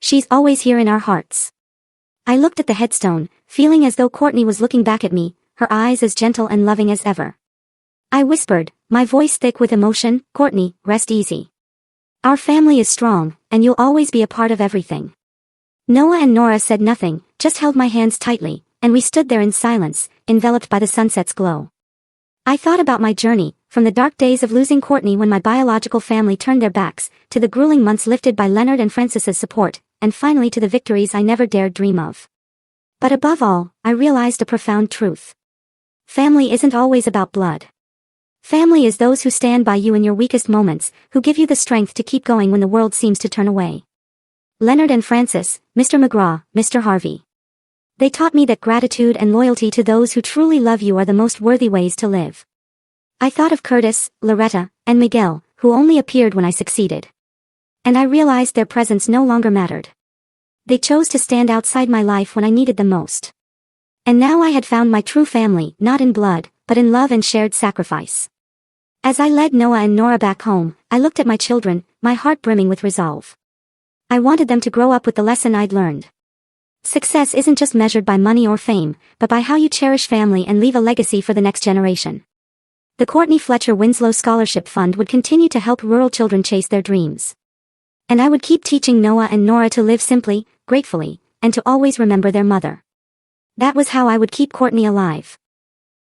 Speaker 1: She's always here in our hearts." I looked at the headstone, feeling as though Courtney was looking back at me, her eyes as gentle and loving as ever. I whispered, my voice thick with emotion, "Courtney, rest easy. Our family is strong, and you'll always be a part of everything." Noah and Nora said nothing, just held my hands tightly, and we stood there in silence, enveloped by the sunset's glow. I thought about my journey, from the dark days of losing Courtney when my biological family turned their backs, to the grueling months lifted by Leonard and Francis's support, and finally to the victories I never dared dream of. But above all, I realized a profound truth. Family isn't always about blood. Family is those who stand by you in your weakest moments, who give you the strength to keep going when the world seems to turn away. Leonard and Francis, Mr. McGraw, Mr. Harvey. They taught me that gratitude and loyalty to those who truly love you are the most worthy ways to live. I thought of Curtis, Loretta, and Miguel, who only appeared when I succeeded. And I realized their presence no longer mattered. They chose to stand outside my life when I needed them most. And now I had found my true family, not in blood, but in love and shared sacrifice. As I led Noah and Nora back home, I looked at my children, my heart brimming with resolve. I wanted them to grow up with the lesson I'd learned. Success isn't just measured by money or fame, but by how you cherish family and leave a legacy for the next generation. The Courtney Fletcher Winslow Scholarship Fund would continue to help rural children chase their dreams. And I would keep teaching Noah and Nora to live simply, gratefully, and to always remember their mother. That was how I would keep Courtney alive.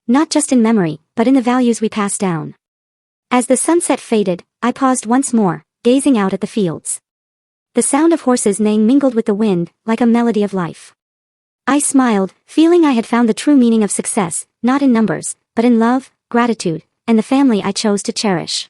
Speaker 1: Not just in memory, but in the values we passed down. As the sunset faded, I paused once more, gazing out at the fields. The sound of horses neighing mingled with the wind, like a melody of life. I smiled, feeling I had found the true meaning of success, not in numbers, but in love, gratitude, and the family I chose to cherish.